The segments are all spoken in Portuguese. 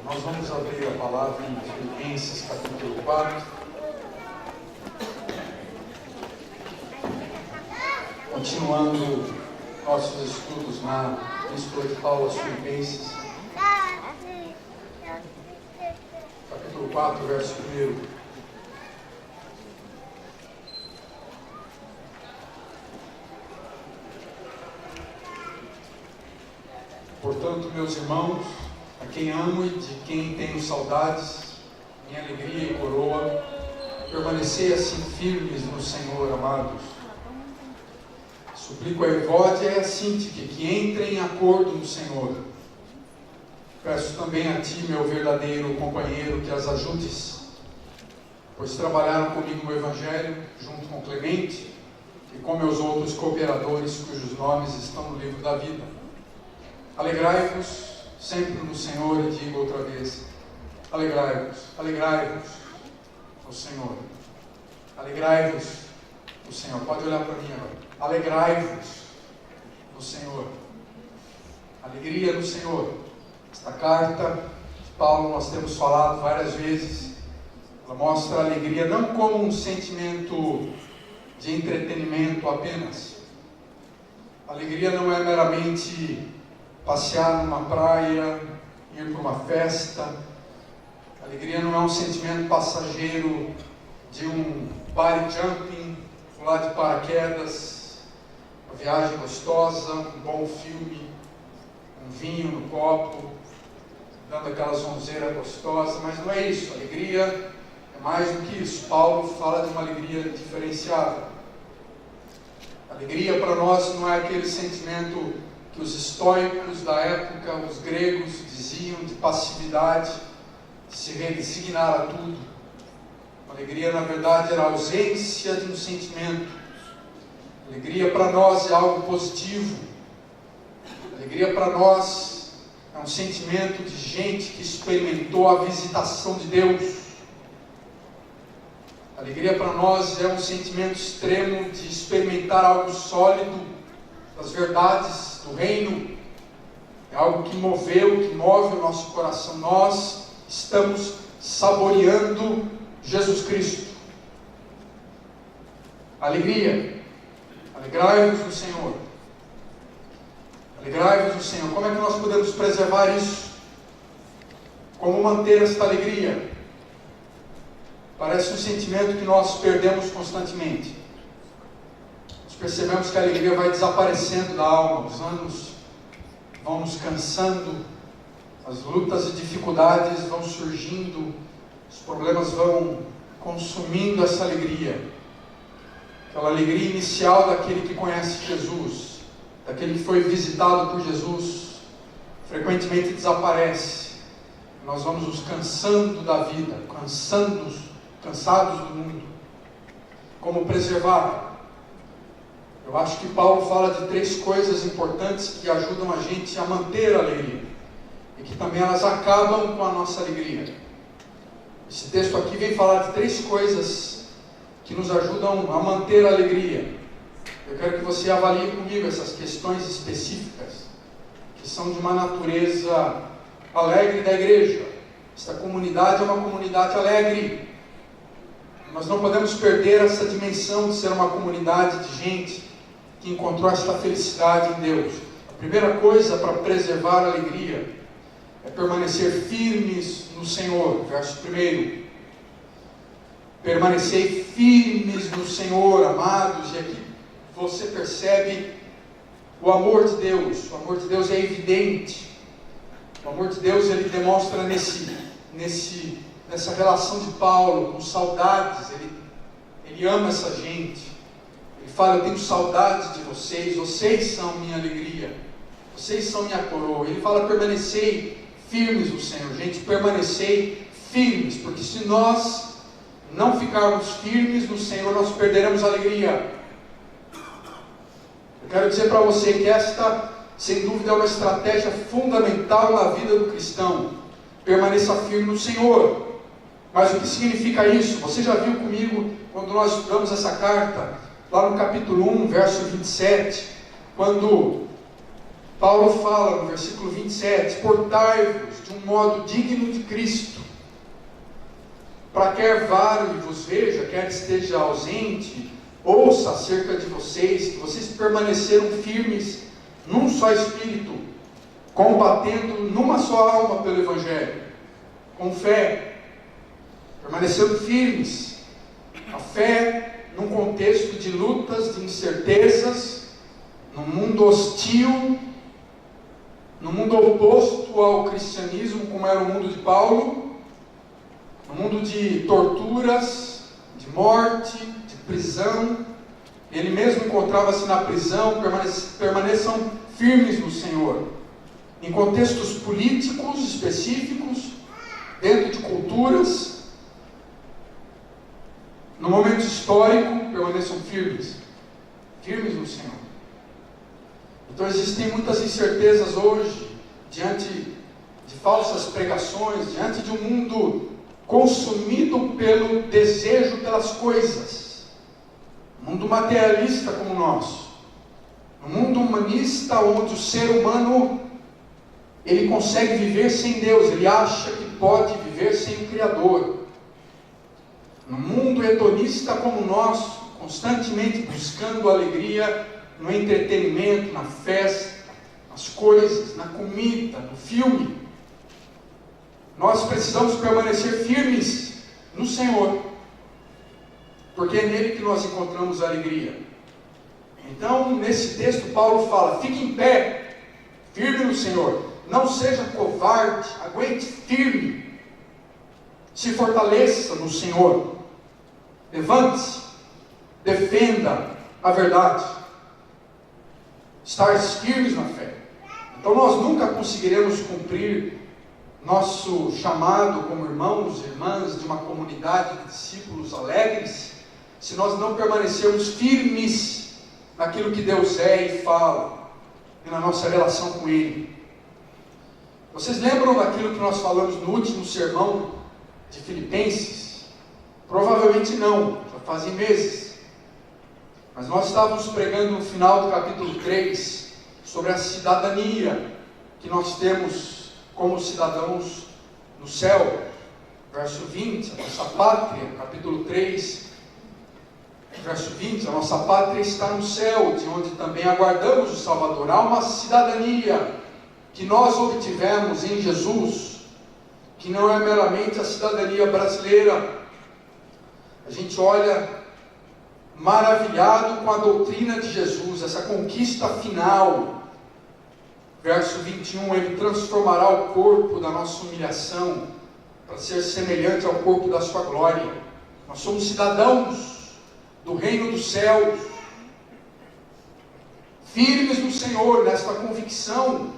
Nós vamos abrir a palavra em Filipenses, capítulo 4. Continuando nossos estudos na Epístola de Paulo aos Filipenses. Capítulo 4, verso 1. Portanto, meus irmãos, a quem amo e de quem tenho saudades, minha alegria e coroa, permanecei assim firmes no Senhor, amados. Suplico a Evódia e a Síntique que entrem em acordo no Senhor. Peço também a ti, meu verdadeiro companheiro, que as ajudes, pois trabalharam comigo no Evangelho, junto com Clemente e com meus outros cooperadores, cujos nomes estão no livro da vida. Alegrai-vos sempre no Senhor, e digo outra vez, alegrai-vos no Senhor. Alegrai-vos no Senhor. Pode olhar para mim agora. Alegrai-vos no Senhor. Alegria no Senhor. Esta carta de Paulo, nós temos falado várias vezes, ela mostra a alegria não como um sentimento de entretenimento apenas. A alegria não é meramente passear numa praia, ir para uma festa. A alegria não é um sentimento passageiro de um bungee jumping, pular de paraquedas, uma viagem gostosa, um bom filme, um vinho no copo, dando aquela sonzeira gostosa, mas não é isso. A alegria é mais do que isso. Paulo fala de uma alegria diferenciada. A alegria para nós não é aquele sentimento que os estoicos da época, os gregos, diziam de passividade, de se resignar a tudo. A alegria, na verdade, era a ausência de um sentimento. A alegria para nós é algo positivo. A alegria para nós é um sentimento de gente que experimentou a visitação de Deus. A alegria para nós é um sentimento extremo de experimentar algo sólido das verdades do reino. É algo que move o nosso coração. Nós estamos saboreando Jesus Cristo. Alegria. Alegrai-vos no Senhor. Alegrai-vos no Senhor. Como é que nós podemos preservar isso? Como manter esta alegria? Parece um sentimento que nós perdemos constantemente. Nós percebemos que a alegria vai desaparecendo da alma. Os anos vão nos cansando, as lutas e dificuldades vão surgindo, os problemas vão consumindo essa alegria. Aquela alegria inicial daquele que conhece Jesus, daquele que foi visitado por Jesus, frequentemente desaparece. Nós vamos nos cansando da vida, cansados do mundo. Como preservar? Eu acho que Paulo fala de 3 coisas importantes que ajudam a gente a manter a alegria e que também elas acabam com a nossa alegria. Esse texto aqui vem falar de 3 coisas que nos ajudam a manter a alegria. Eu quero que você avalie comigo essas questões específicas que são de uma natureza alegre da igreja. Esta comunidade é uma comunidade alegre. Nós não podemos perder essa dimensão de ser uma comunidade de gente que encontrou esta felicidade em Deus. A primeira coisa para preservar a alegria é permanecer firmes no Senhor. Verso 1. Permanecei firmes no Senhor, amados. E aqui você percebe o amor de Deus. O amor de Deus é evidente. O amor de Deus ele demonstra nessa relação de Paulo com saudades. Ele ama essa gente. Ele fala, eu tenho saudades de vocês, vocês são minha alegria, vocês são minha coroa. Ele fala, permanecei firmes no Senhor. Gente, permanecei firmes, porque se nós não ficarmos firmes no Senhor, nós perderemos a alegria. Eu quero dizer para você que esta, sem dúvida, é uma estratégia fundamental na vida do cristão. Permaneça firme no Senhor. Mas o que significa isso? Você já viu comigo, quando nós estudamos essa carta, lá no capítulo 1, verso 27, quando Paulo fala no versículo 27, portai-vos de um modo digno de Cristo, para quer varo e vos veja, quer esteja ausente, ouça acerca de vocês, que vocês permaneceram firmes num só espírito, combatendo numa só alma pelo Evangelho, com fé, permanecendo firmes. A fé num contexto de lutas, de incertezas, num mundo hostil, no mundo oposto ao cristianismo, como era o mundo de Paulo, no mundo de torturas, de morte, de prisão. Ele mesmo encontrava-se na prisão. Permaneçam firmes no Senhor. Em contextos políticos específicos, dentro de culturas, no momento histórico, permaneçam firmes. Firmes no Senhor. Então existem muitas incertezas hoje, diante de falsas pregações, diante de um mundo consumido pelo desejo pelas coisas, um mundo materialista como o nosso, um mundo humanista onde o ser humano ele consegue viver sem Deus, ele acha que pode viver sem o Criador. Um mundo hedonista como o nosso, constantemente buscando alegria no entretenimento, na festa, nas coisas, na comida, no filme. Nós precisamos permanecer firmes no Senhor, porque é nele que nós encontramos a alegria. Então, nesse texto, Paulo fala: fique em pé, firme no Senhor, não seja covarde, aguente firme, se fortaleça no Senhor, levante-se, defenda a verdade, estar firmes na fé. Então nós nunca conseguiremos cumprir nosso chamado como irmãos e irmãs de uma comunidade de discípulos alegres, se nós não permanecermos firmes naquilo que Deus é e fala, e na nossa relação com Ele. Vocês lembram daquilo que nós falamos no último sermão de Filipenses? Provavelmente não, já fazem meses. Mas nós estávamos pregando no final do capítulo 3 sobre a cidadania que nós temos como cidadãos no céu. Verso 20, a nossa pátria, capítulo 3, verso 20, a nossa pátria está no céu, de onde também aguardamos o Salvador. Há uma cidadania que nós obtivemos em Jesus, que não é meramente a cidadania brasileira. A gente olha maravilhado com a doutrina de Jesus, essa conquista final. Verso 21, Ele transformará o corpo da nossa humilhação para ser semelhante ao corpo da sua glória. Nós somos cidadãos do reino dos céus, firmes no Senhor, nesta convicção.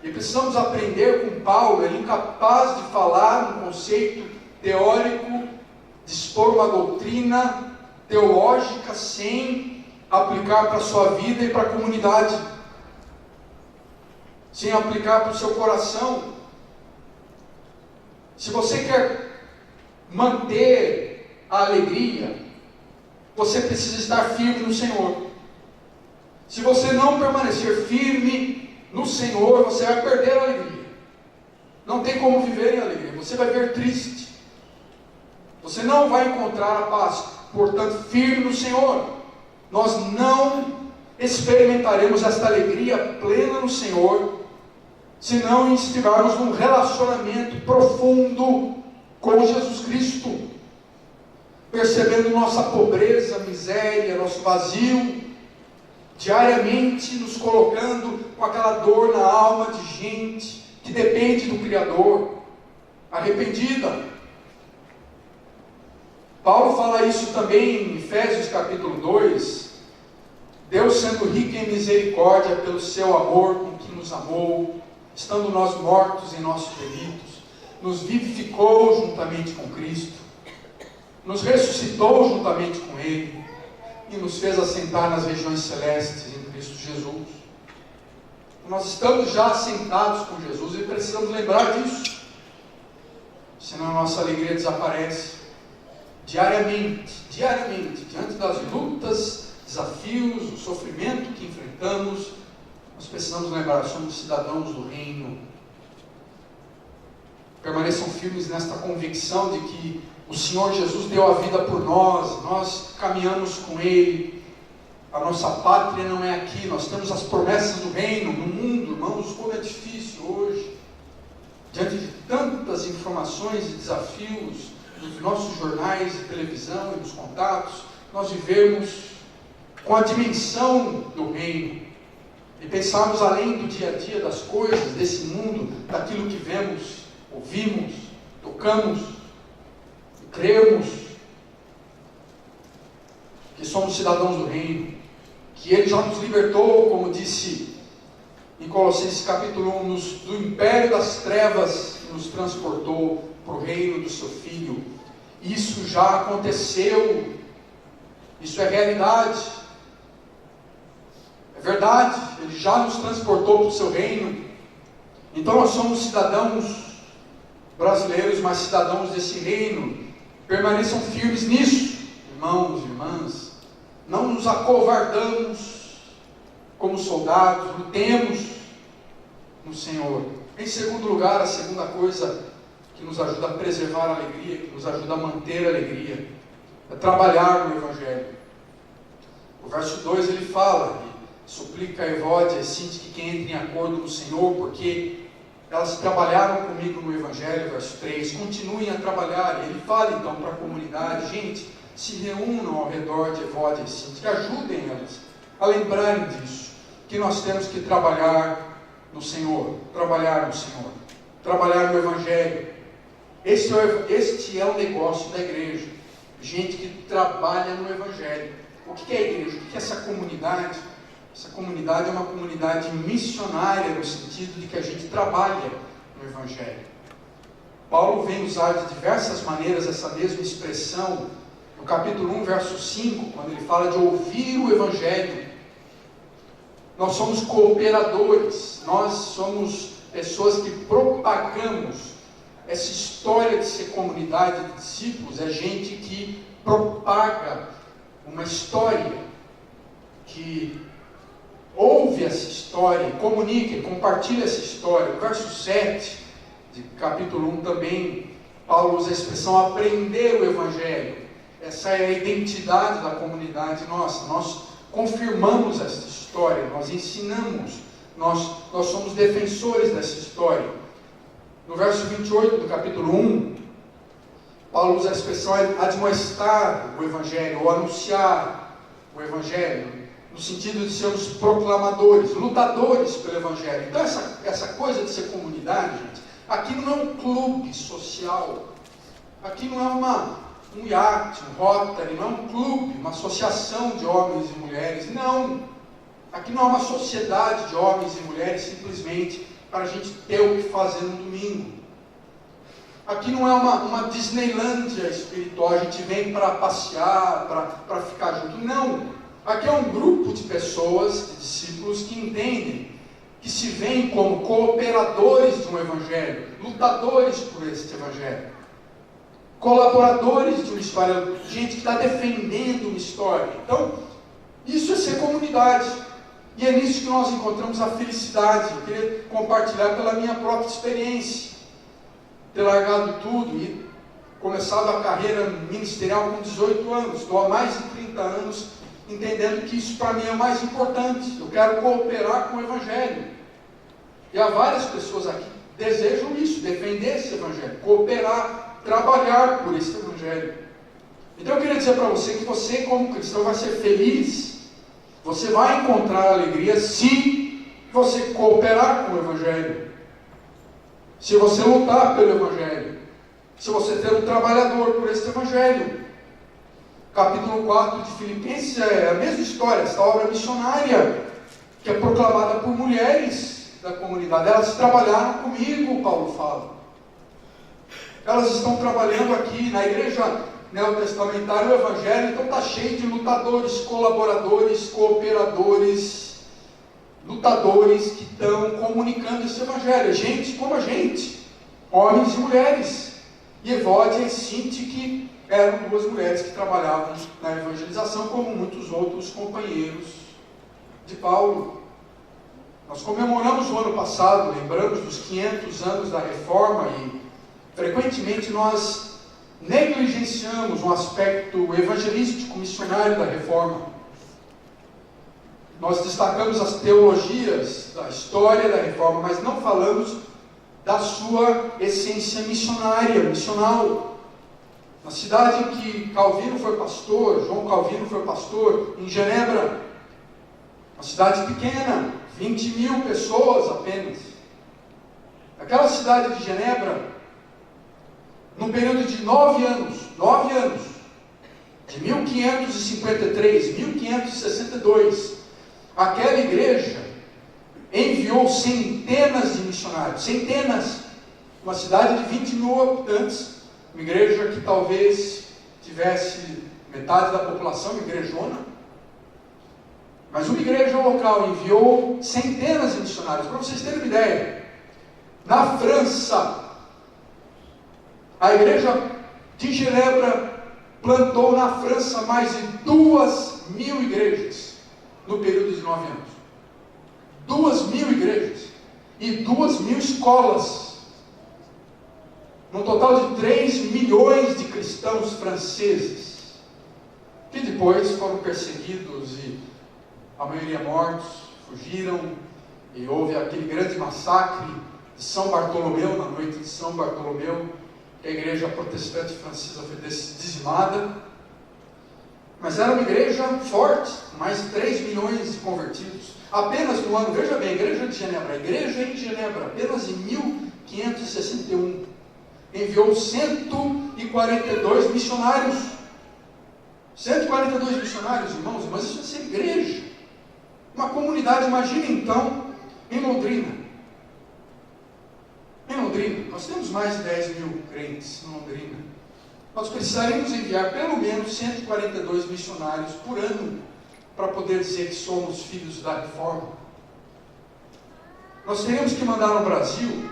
E precisamos aprender com Paulo. Ele é incapaz de falar um conceito teórico, de expor uma doutrina teológica sem aplicar para a sua vida e para a comunidade, sem aplicar para o seu coração. Se você quer manter a alegria, você precisa estar firme no Senhor. Se você não permanecer firme no Senhor, você vai perder a alegria. Não tem como viver em alegria, você vai ver triste, você não vai encontrar a paz. Portanto, firme no Senhor. Nós não experimentaremos esta alegria plena no Senhor se não estivermos num relacionamento profundo com Jesus Cristo, percebendo nossa pobreza, miséria, nosso vazio, diariamente nos colocando com aquela dor na alma de gente que depende do Criador, arrependida. Paulo fala isso também em Efésios capítulo 2, Deus sendo rico em misericórdia pelo seu amor com que nos amou, estando nós mortos em nossos delitos, nos vivificou juntamente com Cristo, nos ressuscitou juntamente com Ele, e nos fez assentar nas regiões celestes em Cristo Jesus. Nós estamos já assentados com Jesus e precisamos lembrar disso, senão a nossa alegria desaparece. Diariamente, diante das lutas, desafios, o sofrimento que enfrentamos, nós precisamos lembrar, somos cidadãos do reino. Permaneçam firmes nesta convicção de que o Senhor Jesus deu a vida por nós, nós caminhamos com Ele, a nossa pátria não é aqui, nós temos as promessas do reino no mundo, irmãos, como é difícil hoje, diante de tantas informações e desafios, nos nossos jornais de televisão e nos contatos, nós vivemos com a dimensão do reino, e pensarmos além do dia a dia das coisas, desse mundo, daquilo que vemos, ouvimos, tocamos, e cremos, que somos cidadãos do reino, que Ele já nos libertou, como disse em Colossenses capítulo 1, do império das trevas, e nos transportou para o reino do seu Filho. Isso já aconteceu, isso é realidade, é verdade, Ele já nos transportou para o seu reino. Então nós somos cidadãos brasileiros, mas cidadãos desse reino. Permaneçam firmes nisso, irmãos e irmãs. Não nos acovardamos como soldados, lutemos no Senhor. Em segundo lugar, a segunda coisa que nos ajuda a preservar a alegria, que nos ajuda a manter a alegria, é trabalhar no Evangelho. O verso 2 ele fala, suplica a Evódia e Sintique que entrem em acordo no Senhor, porque elas trabalharam comigo no Evangelho. Verso 3, continuem a trabalhar. E ele fala então para a comunidade, gente, se reúnam ao redor de Evódia e Sintique, ajudem elas a lembrarem disso, que nós temos que trabalhar no Senhor, trabalhar no Evangelho. Este é o negócio da igreja, gente que trabalha no Evangelho. O que é a igreja? O que é essa comunidade? Essa comunidade é uma comunidade missionária, no sentido de que a gente trabalha no Evangelho. Paulo vem usar de diversas maneiras essa mesma expressão, no capítulo 1, verso 5, quando ele fala de ouvir o Evangelho. Nós somos cooperadores, nós somos pessoas que propagamos. Essa história de ser comunidade de discípulos é gente que propaga uma história, que ouve essa história, comunica e compartilha essa história. No verso 7 de capítulo 1 também, Paulo usa a expressão aprender o Evangelho. Essa é a identidade da comunidade nossa. Nós confirmamos essa história, nós ensinamos, nós somos defensores dessa história. No verso 28 do capítulo 1, Paulo usa a expressão admoestar o Evangelho, ou anunciar o Evangelho, no sentido de sermos proclamadores, lutadores pelo Evangelho. Então essa coisa de ser comunidade, gente, aqui não é um clube social, aqui não é um iate, um Rotary, não é um clube, uma associação de homens e mulheres, não. Aqui não é uma sociedade de homens e mulheres simplesmente para a gente ter o que fazer no domingo. Aqui não é uma Disneylândia espiritual, a gente vem para passear, para ficar junto, não. Aqui é um grupo de pessoas, de discípulos, que entendem, que se veem como cooperadores de um Evangelho, lutadores por este Evangelho, colaboradores de uma história, gente que está defendendo uma história. Então, isso é ser comunidade, e é nisso que nós encontramos a felicidade. Eu queria compartilhar pela minha própria experiência, ter largado tudo e começado a carreira ministerial com 18 anos, estou há mais de 30 anos entendendo que isso para mim é o mais importante. Eu quero cooperar com o Evangelho. E há várias pessoas aqui que desejam isso, defender esse Evangelho, cooperar, trabalhar por esse Evangelho. Então eu queria dizer para você que você, como cristão, vai ser feliz, você vai encontrar alegria se você cooperar com o Evangelho, se você lutar pelo Evangelho, se você ter um trabalhador por esse Evangelho. Capítulo 4 de Filipenses é a mesma história, essa obra missionária, que é proclamada por mulheres da comunidade. Elas trabalharam comigo, Paulo fala. Elas estão trabalhando aqui na igreja neotestamentária, o Evangelho, então está cheio de lutadores, colaboradores, cooperadores, lutadores que estão comunicando esse Evangelho. Gente como a gente, homens e mulheres. E Evódia e Sintique eram duas mulheres que trabalhavam na evangelização, como muitos outros companheiros de Paulo. Nós comemoramos o ano passado, lembramos dos 500 anos da Reforma e frequentemente nós negligenciamos um aspecto evangelístico, missionário da Reforma. Nós destacamos as teologias da história da Reforma, mas não falamos da sua essência missionária, missional. Na cidade em que Calvino foi pastor, João Calvino foi pastor, em Genebra, uma cidade pequena, 20 mil pessoas apenas. Aquela cidade de Genebra, num período de 9 anos, de 1553, 1562, aquela igreja enviou centenas de missionários, centenas, uma cidade de 20 mil habitantes, uma igreja que talvez tivesse metade da população, igrejona, mas uma igreja local enviou centenas de missionários. Para vocês terem uma ideia, na França, a igreja de Genebra plantou na França mais de 2.000 igrejas no período de 9 anos. 2.000 igrejas e 2.000 escolas, num total de 3 milhões de cristãos franceses, que depois foram perseguidos e a maioria mortos, fugiram, e houve aquele grande massacre de São Bartolomeu, na noite de São Bartolomeu, que a igreja protestante francesa foi dizimada. Mas era uma igreja forte, mais de 3 milhões de convertidos. Apenas no ano, veja bem, a igreja de Genebra, a igreja em Genebra, apenas em 1561, enviou 142 missionários. 142 missionários, irmãos, mas isso é ser igreja. Uma comunidade, imagina então, em Londrina. Em Londrina, nós temos mais de 10 mil crentes em Londrina. Nós precisaríamos enviar pelo menos 142 missionários por ano para poder dizer que somos filhos da Reforma. Nós teríamos que mandar no Brasil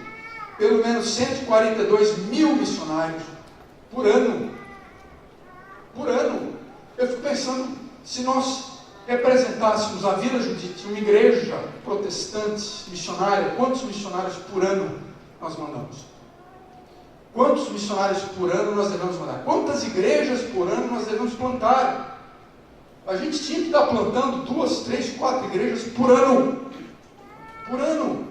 pelo menos 142 mil missionários por ano. Por ano. Eu fico pensando, se nós representássemos a Vila Judite, uma igreja protestante missionária, quantos missionários por ano nós mandamos? Quantos missionários por ano nós devemos mandar? Quantas igrejas por ano nós devemos plantar? A gente tinha que estar plantando 2, 3, 4 igrejas por ano. Por ano.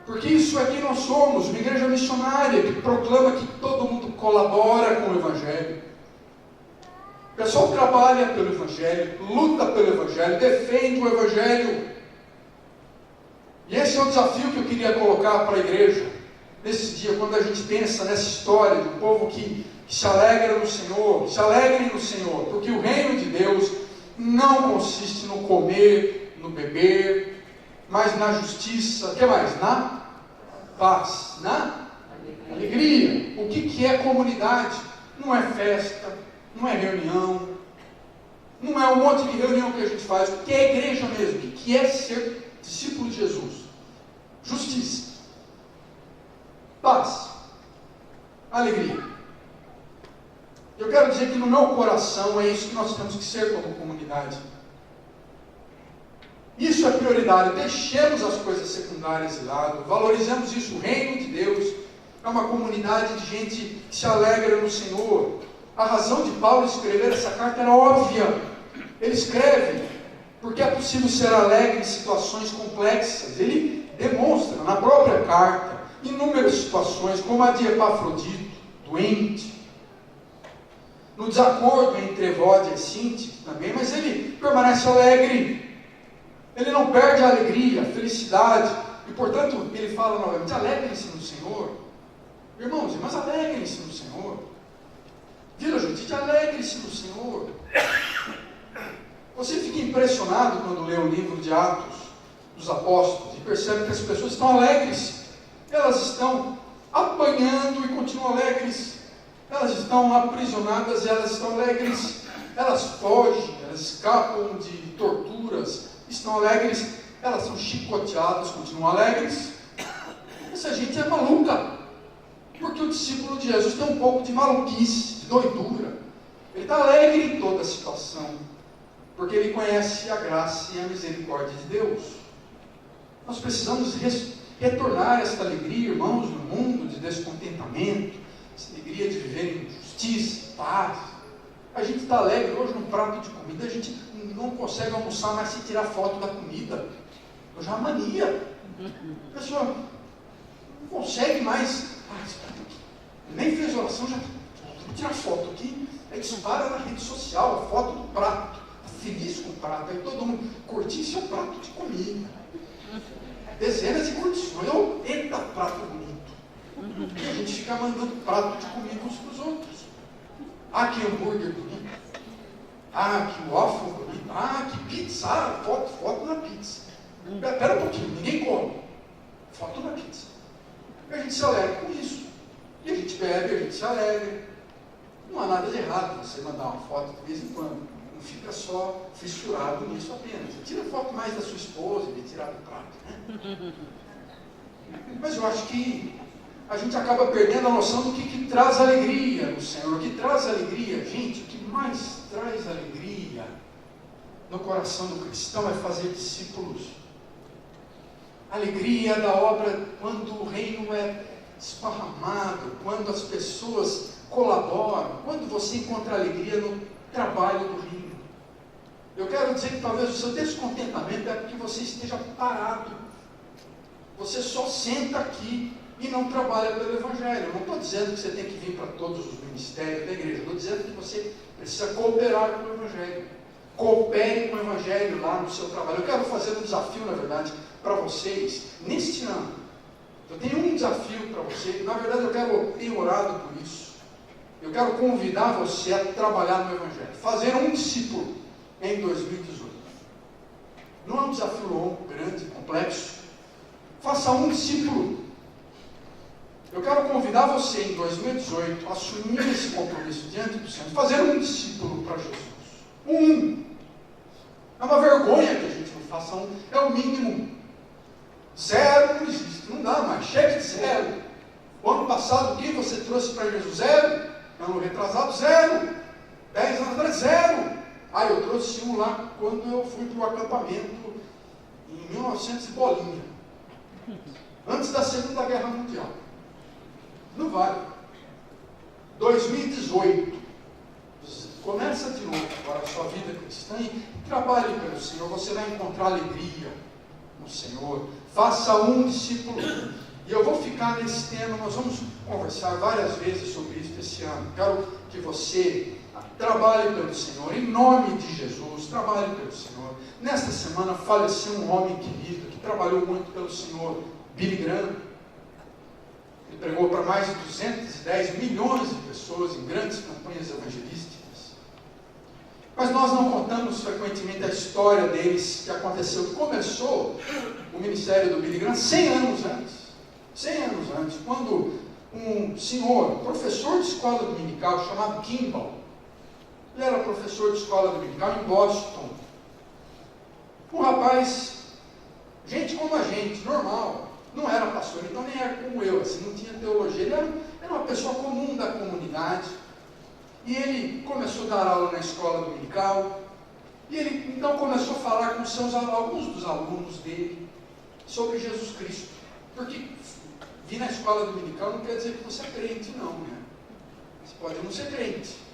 Porque isso é quem nós somos, uma igreja missionária que proclama que todo mundo colabora com o Evangelho. O pessoal trabalha pelo Evangelho, luta pelo Evangelho, defende o Evangelho. E esse é o desafio que eu queria colocar para a igreja, nesse dia, quando a gente pensa nessa história de um povo que se alegra no Senhor, se alegrem no Senhor, porque o reino de Deus não consiste no comer, no beber, mas na justiça, o que mais? Na paz, na alegria. O que é comunidade? Não é festa, não é reunião, não é um monte de reunião que a gente faz. O que é igreja mesmo? O que é ser discípulo de Jesus? Justiça, paz, alegria. Eu quero dizer que no meu coração é isso que nós temos que ser como comunidade. Isso é prioridade. Deixemos as coisas secundárias de lado, valorizemos isso. O reino de Deus é uma comunidade de gente que se alegra no Senhor. A razão de Paulo escrever essa carta era óbvia. Ele escreve porque é possível ser alegre em situações complexas. Ele demonstra na própria carta inúmeras situações, como a de Epafrodito, doente, no desacordo entre Evódia e Sinti também, mas ele permanece alegre. Ele não perde a alegria, a felicidade, e portanto ele fala novamente: alegrem-se no Senhor. Irmãos, mas alegrem-se no Senhor. Vila Judite, alegre-se no Senhor. Você fica impressionado quando lê o livro de Atos dos Apóstolos e percebe que as pessoas estão alegres. Elas estão apanhando e continuam alegres. Elas estão aprisionadas e elas estão alegres. Elas fogem, elas escapam de torturas, estão alegres. Elas são chicoteadas, continuam alegres. Essa gente é maluca. Porque o discípulo de Jesus tem um pouco de maluquice, de doidura. Ele está alegre em toda a situação, porque ele conhece a graça e a misericórdia de Deus. Nós precisamos retornar esta alegria, irmãos, no mundo de descontentamento, essa alegria de viver em justiça, paz. A gente está alegre hoje num prato de comida, a gente não consegue almoçar mais sem tirar foto da comida. Hoje é uma mania. A pessoa não consegue mais. Nem fez oração, já vou tirar foto aqui. Aí dispara na rede social a foto do prato. Feliz com o prato. Aí todo mundo curtir seu prato de comida. Dezenas de curtições. Eita, prato bonito. E a gente fica mandando prato de comida uns para os outros. Ah, que hambúrguer bonito. Ah, que waffle bonito. Ah, que pizza. Ah, foto na pizza. Espera um pouquinho, ninguém come. Foto na pizza. E a gente se alegra com isso. E a gente bebe, a gente se alegra. Não há nada de errado você mandar uma foto de vez em quando. Não fica só fissurado nisso apenas. Você tira foto mais da sua esposa, de tirar do prato. Né? Mas eu acho que a gente acaba perdendo a noção do que traz alegria no Senhor. O que traz alegria, gente, o que mais traz alegria no coração do cristão é fazer discípulos. A alegria da obra quando o reino é esparramado, quando as pessoas colaboram, quando você encontra alegria no trabalho do reino. Eu quero dizer que talvez o seu descontentamento é porque você esteja parado. Você só senta aqui e não trabalha pelo Evangelho. Eu não estou dizendo que você tem que vir para todos os ministérios da igreja. Estou dizendo que você precisa cooperar com o Evangelho. Coopere com o Evangelho lá no seu trabalho. Eu quero fazer um desafio, na verdade, para vocês, neste ano. Eu tenho um desafio para você. Na verdade, eu tenho orado por isso. Eu quero convidar você a trabalhar no Evangelho. Fazer um discípulo em 2018. Não é um desafio longo, grande, complexo. Faça um discípulo. Eu quero convidar você em 2018 a assumir esse compromisso diante do Senhor, fazer um discípulo para Jesus. É uma vergonha que a gente não faça um, é o mínimo. 0 não existe, não dá mais, chega de 0. O ano passado, quem você trouxe para Jesus? 0. Ano retrasado, 0. 10 anos atrás, 0. Eu trouxe um lá quando eu fui para o acampamento em 1900 e bolinha. Antes da Segunda Guerra Mundial. Não vale. 2018. Começa de novo agora a sua vida cristã e trabalhe pelo Senhor. Você vai encontrar alegria no Senhor. Faça um discípulo. E eu vou ficar nesse tema. Nós vamos conversar várias vezes sobre isso esse ano. Quero que você trabalhe pelo Senhor. Em nome de Jesus, trabalhe pelo Senhor. Nesta semana faleceu um homem querido que trabalhou muito pelo Senhor, Billy Graham. Ele pregou para mais de 210 milhões de pessoas em grandes campanhas evangelísticas. Mas nós não contamos frequentemente a história deles, que aconteceu, que começou o ministério do Billy Graham 100 anos antes. 100 anos antes, quando um senhor, professor de escola dominical, chamado Kimball, ele era professor de escola dominical em Boston. Um rapaz, gente como a gente, normal. Não era pastor, então nem era como eu, assim, não tinha teologia. Ele era uma pessoa comum da comunidade. E ele começou a dar aula na escola dominical. E ele então começou a falar com alguns dos alunos dele sobre Jesus Cristo. Porque vir na escola dominical não quer dizer que você é crente, não, né? Você pode não ser crente.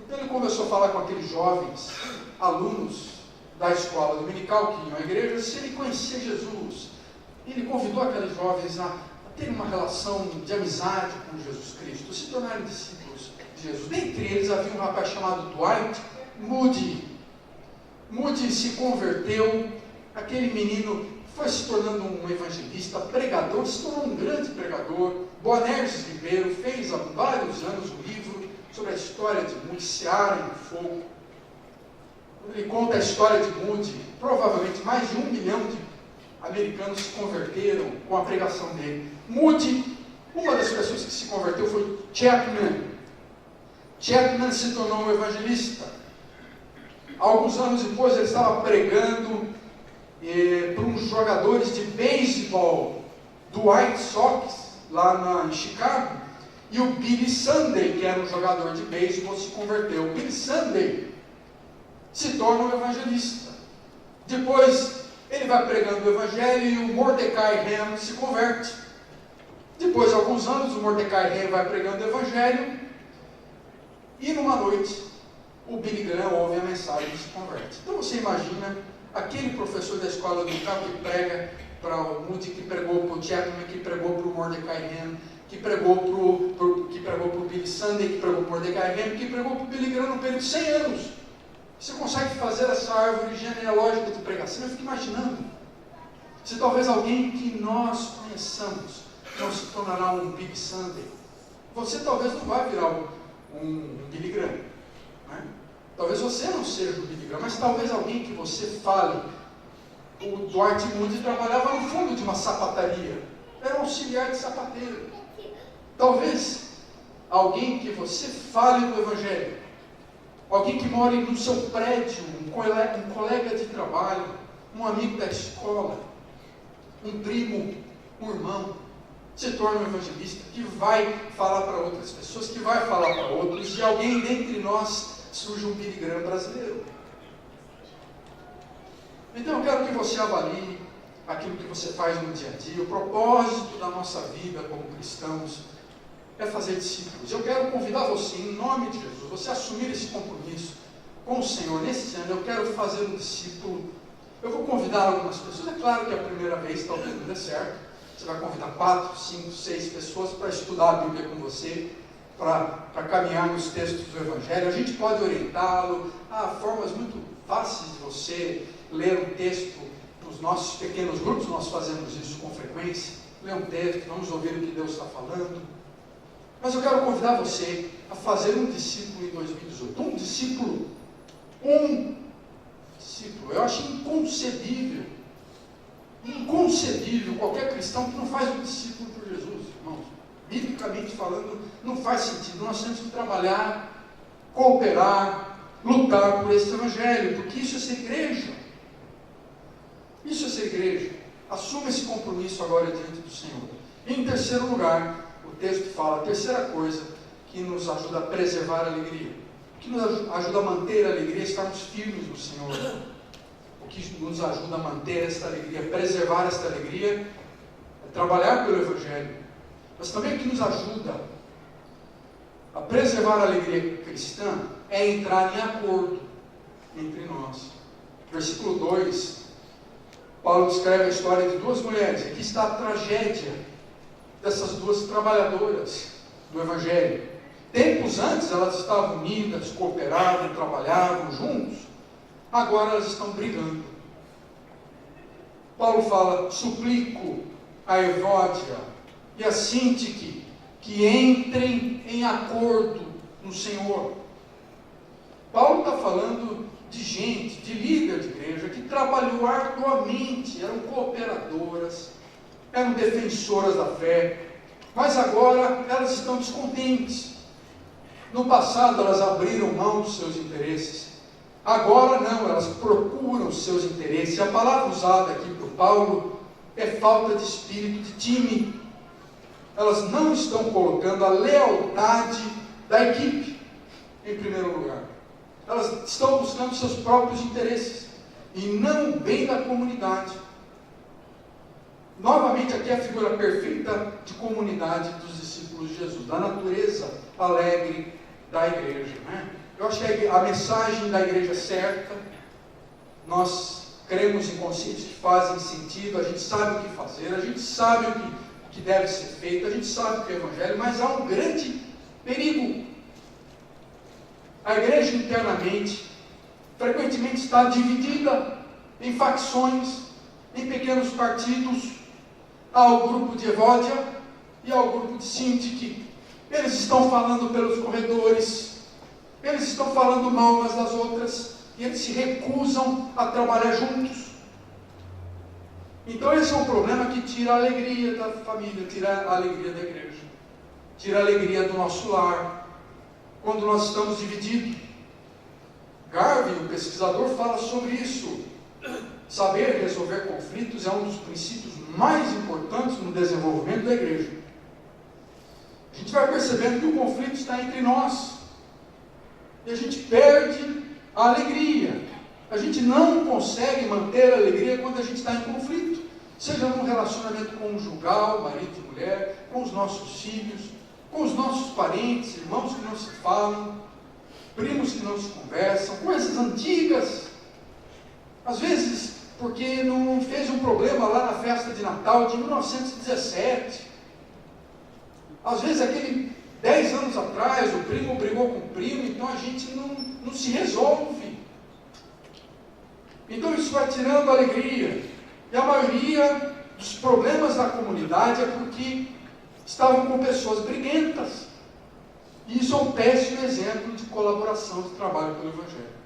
Então ele começou a falar com aqueles jovens alunos da escola dominical que iam à igreja, se ele conhecia Jesus. Ele convidou aqueles jovens a terem uma relação de amizade com Jesus Cristo, se tornarem discípulos de Jesus. Dentre eles havia um rapaz chamado Dwight Moody. Moody se converteu, aquele menino foi se tornando um evangelista, pregador, se tornou um grande pregador. Boanerges Ribeiro fez há vários anos um livro sobre a história de Moody, Seara em Fogo. Ele conta a história de Moody, provavelmente mais de 1 milhão de americanos se converteram com a pregação dele. Moody, uma das pessoas que se converteu foi Chapman. Chapman se tornou um evangelista. Alguns anos depois ele estava pregando para uns jogadores de beisebol do White Sox, lá em Chicago, e o Billy Sunday, que era um jogador de beisebol, se converteu. O Billy Sunday se torna um evangelista. Depois ele vai pregando o Evangelho e o Mordecai Ham se converte. Depois de alguns anos, o Mordecai Ham vai pregando o Evangelho e numa noite o Billy Graham ouve a mensagem e se converte. Então você imagina aquele professor da escola dominical que prega para o Moody, que pregou para o Chapman, que pregou para o Mordecai Ham, que pregou para o Billy Sunday, que pregou para o Mordecai Ham, que pregou para o Billy Graham no período de 100 anos. Você consegue fazer essa árvore genealógica de pregação? Eu fico imaginando se talvez alguém que nós conheçamos não se tornará um Billy Sunday. Você talvez não vai virar um Billy Graham, né? Talvez você não seja o Billy Graham, mas talvez alguém que você fale. O Dwight Moody trabalhava no fundo de uma sapataria, era um auxiliar de sapateiro. Talvez alguém que você fale do Evangelho, alguém que mora no seu prédio, um colega de trabalho, um amigo da escola, um primo, um irmão, se torna um evangelista, que vai falar para outras pessoas, que vai falar para outros, e alguém dentre nós surge um Billy Graham brasileiro. Então eu quero que você avalie aquilo que você faz no dia a dia. O propósito da nossa vida como cristãos é fazer discípulos. Eu quero convidar você, em nome de Jesus, você assumir esse compromisso com o Senhor. Nesse ano eu quero fazer um discípulo. Eu vou convidar algumas pessoas. É claro que a primeira vez talvez não dê certo. Você vai convidar 4, 5, 6 pessoas para estudar a Bíblia com você, para caminhar nos textos do Evangelho. A gente pode orientá-lo. Há formas muito fáceis de você ler um texto nos nossos pequenos grupos. Nós fazemos isso com frequência. Ler um texto, vamos ouvir o que Deus está falando. Mas eu quero convidar você a fazer um discípulo em 2018. Um discípulo. Eu acho inconcebível qualquer cristão que não faz um discípulo por Jesus, irmãos. Biblicamente falando, não faz sentido. Nós temos que trabalhar, cooperar, lutar por esse Evangelho, porque isso é ser igreja. Isso é ser igreja. Assuma esse compromisso agora diante do Senhor. E em terceiro lugar, o texto fala, a terceira coisa que nos ajuda a preservar a alegria, que nos ajuda a manter a alegria, estarmos firmes no Senhor. O que nos ajuda a manter esta alegria, preservar esta alegria, é trabalhar pelo Evangelho. Mas também o que nos ajuda a preservar a alegria cristã é entrar em acordo entre nós. Versículo 2, Paulo descreve a história de duas mulheres. Aqui está a tragédia dessas duas trabalhadoras do Evangelho. Tempos antes elas estavam unidas, cooperavam, trabalhavam juntos. Agora elas estão brigando. Paulo fala, suplico a Evódia e a Sintique que entrem em acordo no Senhor. Paulo está falando de gente, de líder de igreja, que trabalhou arduamente, eram cooperadoras, eram defensoras da fé, mas agora elas estão descontentes. No passado elas abriram mão dos seus interesses, agora não, elas procuram os seus interesses. E a palavra usada aqui por Paulo é falta de espírito de time. Elas não estão colocando a lealdade da equipe em primeiro lugar. Elas estão buscando seus próprios interesses e não o bem da comunidade. Novamente aqui a figura perfeita de comunidade dos discípulos de Jesus, da natureza alegre da igreja, né? Eu acho que a mensagem da igreja é certa. Nós cremos em conceitos que fazem sentido, a gente sabe o que fazer, a gente sabe o que deve ser feito, a gente sabe o que é o Evangelho, mas há um grande perigo. A igreja internamente frequentemente está dividida em facções, em pequenos partidos. Há o grupo de Evódia e há o grupo de Sintique. Eles estão falando pelos corredores, eles estão falando mal umas das outras, e eles se recusam a trabalhar juntos. Então esse é um problema que tira a alegria da família, tira a alegria da igreja, tira a alegria do nosso lar, quando nós estamos divididos. Garvey, o pesquisador, fala sobre isso. Saber resolver conflitos é um dos princípios mais importantes no desenvolvimento da igreja. A gente vai percebendo que o conflito está entre nós, e a gente perde a alegria. A gente não consegue manter a alegria quando a gente está em conflito, seja num relacionamento conjugal, marido e mulher, com os nossos filhos, com os nossos parentes, irmãos que não se falam, primos que não se conversam, coisas antigas. Às vezes, porque não fez um problema lá na festa de Natal de 1917. Às vezes, aquele 10 anos atrás, o primo brigou com o primo, então a gente não se resolve. Então isso vai tirando a alegria. E a maioria dos problemas da comunidade é porque estavam com pessoas briguentas. E isso é um péssimo exemplo de colaboração, de trabalho pelo Evangelho.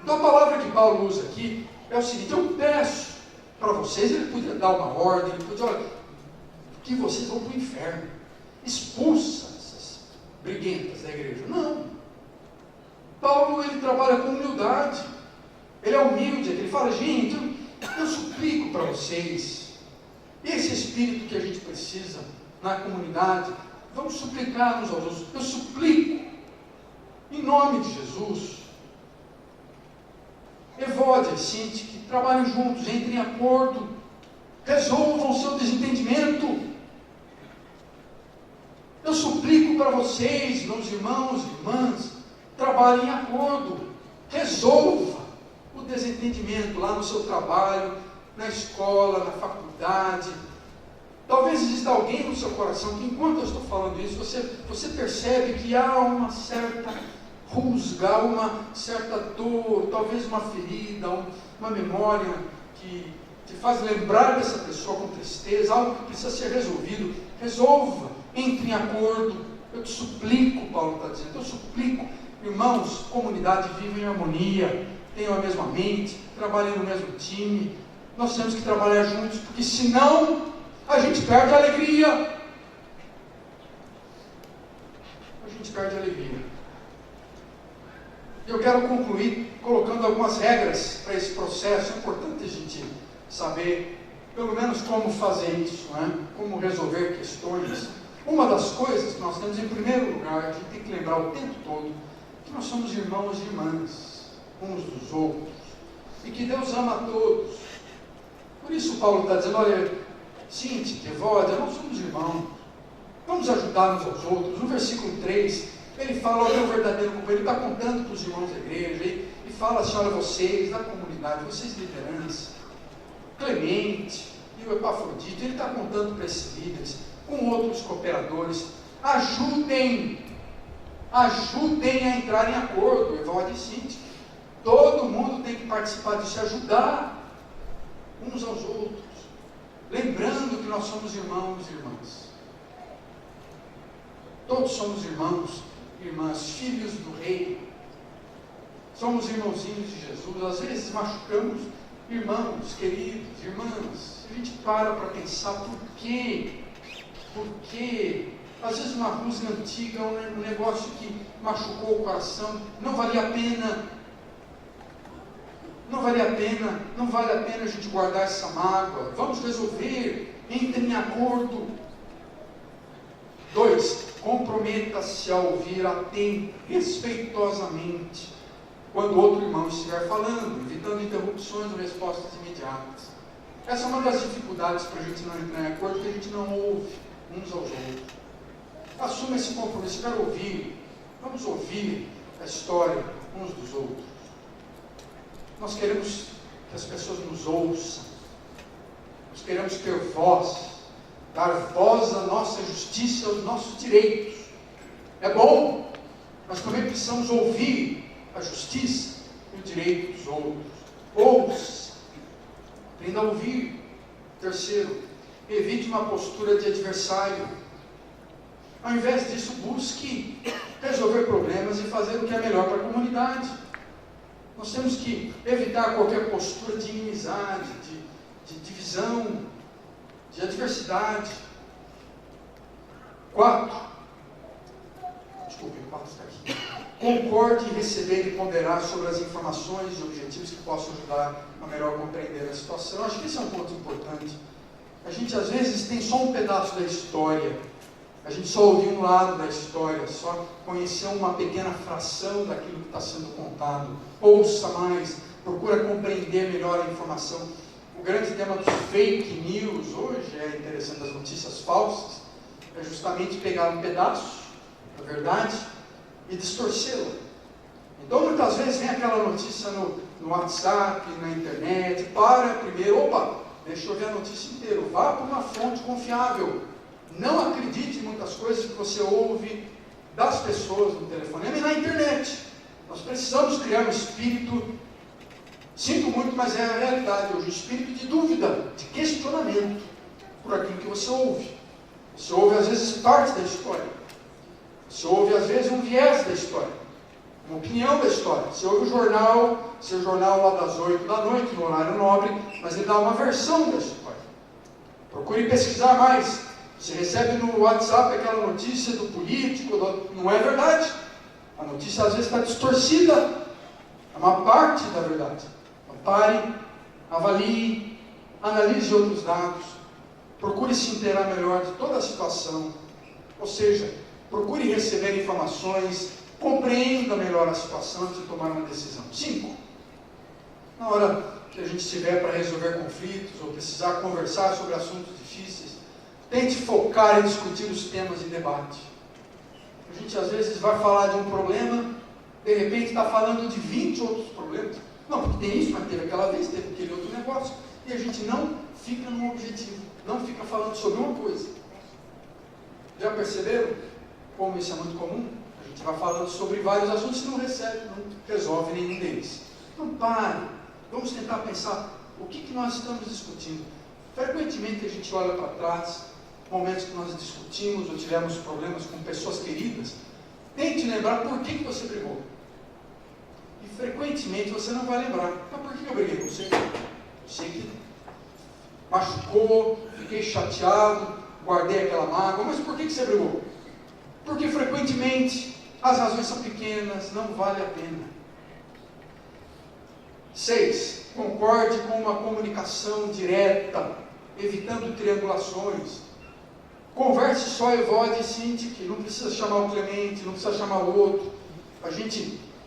Então a palavra que Paulo usa aqui é o seguinte: eu peço para vocês, ele podia dar uma ordem, ele podia, olha, que vocês vão para o inferno, expulsa essas briguentas da igreja. Não. Paulo, ele trabalha com humildade, ele é humilde, ele fala, gente, eu suplico para vocês, esse espírito que a gente precisa na comunidade, vamos suplicar uns aos outros, eu suplico, em nome de Jesus, Evódia e Sinti, que trabalhem juntos, entrem em acordo, resolvam o seu desentendimento. Eu suplico para vocês, meus irmãos e irmãs, trabalhem em acordo, resolva o desentendimento lá no seu trabalho, na escola, na faculdade. Talvez exista alguém no seu coração que, enquanto eu estou falando isso, você percebe que há uma certa rusga, uma certa dor, talvez uma ferida, uma memória que te faz lembrar dessa pessoa com tristeza, algo que precisa ser resolvido. Resolva, entre em acordo. Eu te suplico, Paulo está dizendo, eu suplico, irmãos, comunidade, vivam em harmonia, tenham a mesma mente, trabalhem no mesmo time. Nós temos que trabalhar juntos, porque senão a gente perde a alegria. A gente perde a alegria. Eu quero concluir colocando algumas regras para esse processo. É importante a gente saber, pelo menos, como fazer isso, né? Como resolver questões. Uma das coisas que nós temos, em primeiro lugar, a gente tem que lembrar o tempo todo, que nós somos irmãos e irmãs, uns dos outros, e que Deus ama a todos. Por isso Paulo está dizendo, olha, Sinti, Evódia, nós somos irmãos, vamos ajudar uns aos outros. No versículo 3, ele fala, olha, o verdadeiro companheiro, ele está contando para os irmãos da igreja, e fala assim, olha, vocês da comunidade, vocês liderança, Clemente e o Epafrodito, ele está contando para esses líderes, com outros cooperadores, ajudem a entrar em acordo, Evódia e Sinti. Todo mundo tem que participar disso, ajudar uns aos outros, lembrando que nós somos irmãos e irmãs. Todos somos irmãos e irmãs, filhos do Rei. Somos irmãozinhos de Jesus. Às vezes machucamos irmãos, queridos, irmãs. A gente para pensar por quê? Por quê? Às vezes uma rusga antiga, um negócio que machucou o coração, não valia a pena. Não vale a pena a gente guardar essa mágoa. Vamos resolver, entrem em acordo. 2, comprometa-se a ouvir atento, respeitosamente, quando outro irmão estiver falando, evitando interrupções ou respostas imediatas. Essa é uma das dificuldades para a gente não entrar em acordo, porque a gente não ouve uns aos outros. Assuma esse compromisso, quero ouvir. Vamos ouvir a história uns dos outros. Nós queremos que as pessoas nos ouçam. Nós queremos ter voz, dar voz à nossa justiça, aos nossos direitos. É bom, mas também precisamos ouvir a justiça e o direito dos outros. Ouça, aprenda a ouvir. 3, evite uma postura de adversário. Ao invés disso, busque resolver problemas e fazer o que é melhor para a comunidade. Nós temos que evitar qualquer postura de inimizade, de divisão, de adversidade. 4 está aqui. Concorde em receber e ponderar sobre as informações e objetivos que possam ajudar a melhor compreender a situação. Eu acho que esse é um ponto importante. A gente às vezes tem só um pedaço da história A gente só ouviu um lado da história, só conheceu uma pequena fração daquilo que está sendo contado. Ouça mais, procura compreender melhor a informação. O grande tema dos fake news hoje, é interessante, das notícias falsas, é justamente pegar um pedaço da verdade e distorcê-la. Então, muitas vezes vem aquela notícia no WhatsApp, na internet, para primeiro, deixa eu ver a notícia inteira, vá para uma fonte confiável. Não acredite em muitas coisas que você ouve das pessoas no telefonema e na internet. Nós precisamos criar um espírito, sinto muito, mas é a realidade hoje, um espírito de dúvida, de questionamento por aquilo que você ouve. Você ouve às vezes parte da história. Você ouve às vezes um viés da história, uma opinião da história. Você ouve o jornal, seu jornal lá das 8 da noite, no horário nobre, mas ele dá uma versão da história. Procure pesquisar mais. Você recebe no WhatsApp aquela notícia do político, não é verdade. A notícia às vezes está distorcida, é uma parte da verdade. Então pare, avalie, analise outros dados, procure se inteirar melhor de toda a situação, ou seja, procure receber informações, compreenda melhor a situação antes de tomar uma decisão. 5. Na hora que a gente estiver para resolver conflitos ou precisar conversar sobre assuntos difíceis, tente focar em discutir os temas de debate. A gente às vezes vai falar de um problema, de repente está falando de 20 outros problemas. Não, porque tem isso, mas teve aquela vez, teve aquele outro negócio. E a gente não fica no objetivo, não fica falando sobre uma coisa. Já perceberam como isso é muito comum? A gente vai falando sobre vários assuntos e não resolve nenhum deles. Então pare, vamos tentar pensar o que nós estamos discutindo. Frequentemente a gente olha para trás, momentos que nós discutimos ou tivemos problemas com pessoas queridas, tente lembrar por que você brigou. E frequentemente você não vai lembrar. Mas por que eu briguei com você? Eu sei que machucou, fiquei chateado, guardei aquela mágoa, mas por que você brigou? Porque frequentemente as razões são pequenas, não vale a pena. 6. Concorde com uma comunicação direta, evitando triangulações. Converse só Evode e Sintique, não precisa chamar o Clemente, não precisa chamar o outro.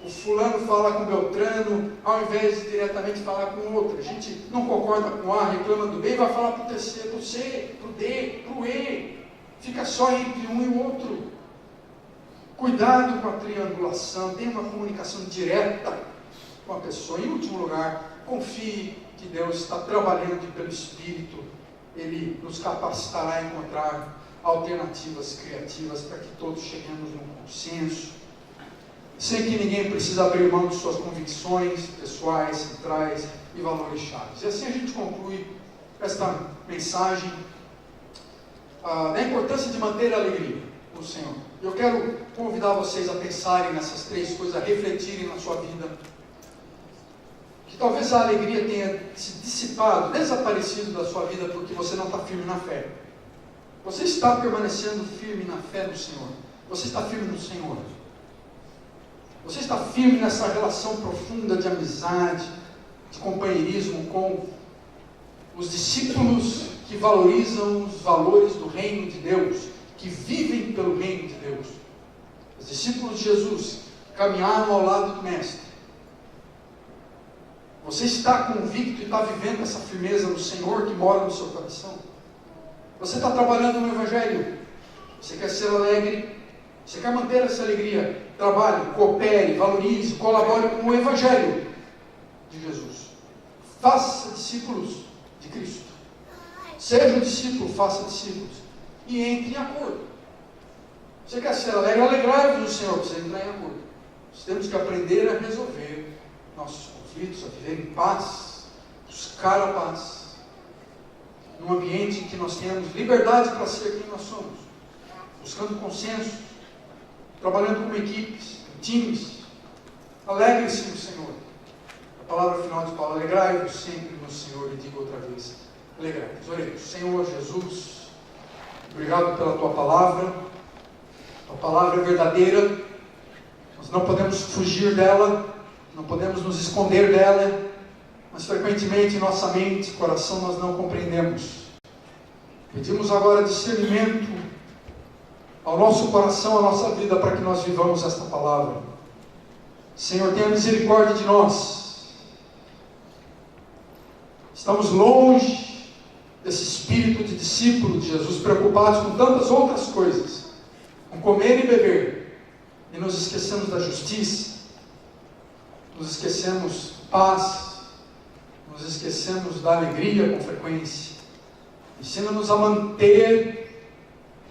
O fulano fala com o Beltrano, ao invés de diretamente falar com o outro. A gente não concorda com A, reclama do B, vai falar para o terceiro, para o C, para o D, para o E. Fica só entre um e o outro. Cuidado com a triangulação, tenha uma comunicação direta com a pessoa. Em último lugar, confie que Deus está trabalhando pelo Espírito. Ele nos capacitará a encontrar alternativas criativas para que todos cheguemos num consenso. Sei que ninguém precisa abrir mão de suas convicções pessoais, centrais e valores chaves. E assim a gente conclui esta mensagem da importância de manter a alegria no Senhor. Eu quero convidar vocês a pensarem nessas 3 coisas, a refletirem na sua vida. Que talvez a alegria tenha se dissipado, desaparecido da sua vida porque você não está firme na fé. Você está permanecendo firme na fé no Senhor. Você está firme no Senhor. Você está firme nessa relação profunda de amizade, de companheirismo com os discípulos que valorizam os valores do reino de Deus, que vivem pelo reino de Deus. Os discípulos de Jesus caminharam ao lado do Mestre. Você está convicto e está vivendo essa firmeza no Senhor que mora no seu coração? Você está trabalhando no Evangelho? Você quer ser alegre? Você quer manter essa alegria? Trabalhe, coopere, valorize, colabore com o Evangelho de Jesus. Faça discípulos de Cristo. Seja um discípulo, faça discípulos. E entre em acordo. Você quer ser alegre? Alegrai-vos no Senhor, precisa entrar em acordo. Nós temos que aprender a resolver nossos conflitos, a viver em paz, buscar a paz. Num ambiente em que nós tenhamos liberdade para ser quem nós somos. Buscando consenso, trabalhando como equipes, em times. Alegre-se no Senhor. A palavra final de Paulo: alegrai-vos sempre no Senhor, e digo outra vez, alegrai-vos. Oremos. Senhor Jesus, obrigado pela Tua palavra. A palavra é verdadeira, nós não podemos fugir dela, não podemos nos esconder dela, mas frequentemente em nossa mente e coração nós não compreendemos. Pedimos agora discernimento ao nosso coração, à nossa vida, para que nós vivamos esta palavra. Senhor, tenha misericórdia de nós. Estamos longe desse espírito de discípulo de Jesus, preocupados com tantas outras coisas, com comer e beber, e nos esquecemos da justiça, nos esquecemos da paz, nos esquecemos da alegria com frequência. Ensina-nos a manter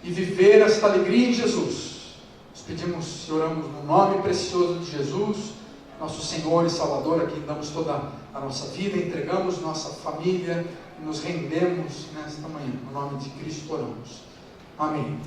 e viver esta alegria em Jesus. Nós pedimos e oramos no nome precioso de Jesus, nosso Senhor e Salvador, a quem damos toda a nossa vida, entregamos nossa família e nos rendemos nesta manhã. No nome de Cristo oramos. Amém. Amém.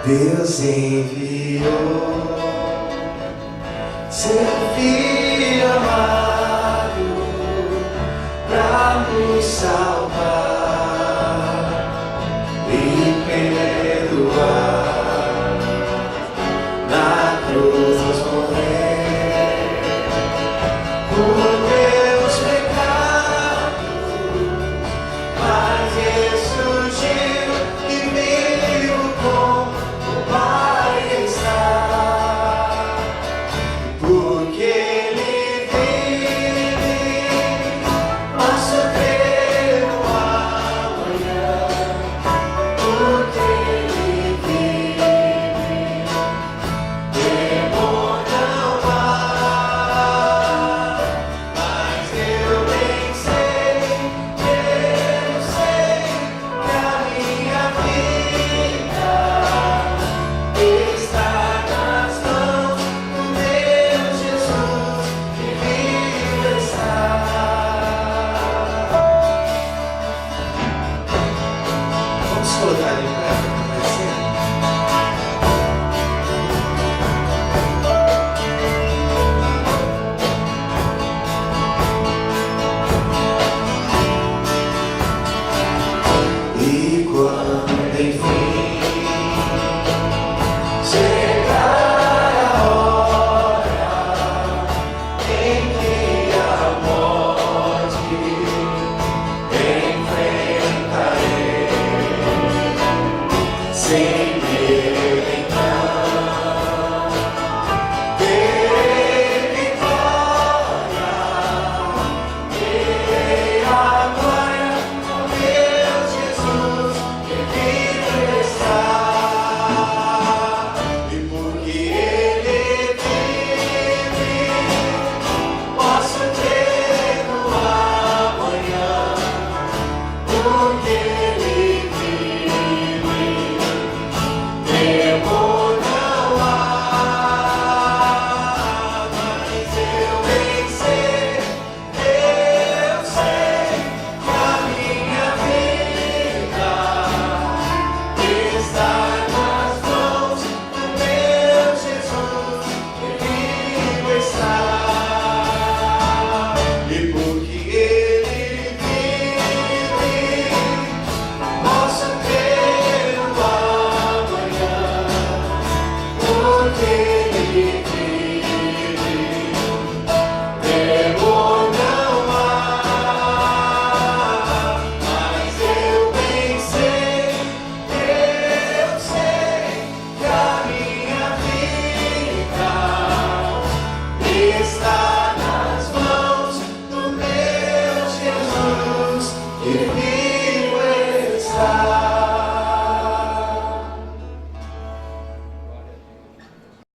Deus enviou seu Filho amado para nos salvar e perdoar. Na cruz nos morrer por meus pecados, mas ressurgiu e veio com Pai está, porque Ele vive, mas sofreu amanhã, porque Ele vive, temor não há, mas eu bem sei que a minha vida está nas mãos do meu Jesus, que vive está. Vamos colocar ele em pé para conhecer. E quando enfim chegar a hora em que a morte enfrentarei, sem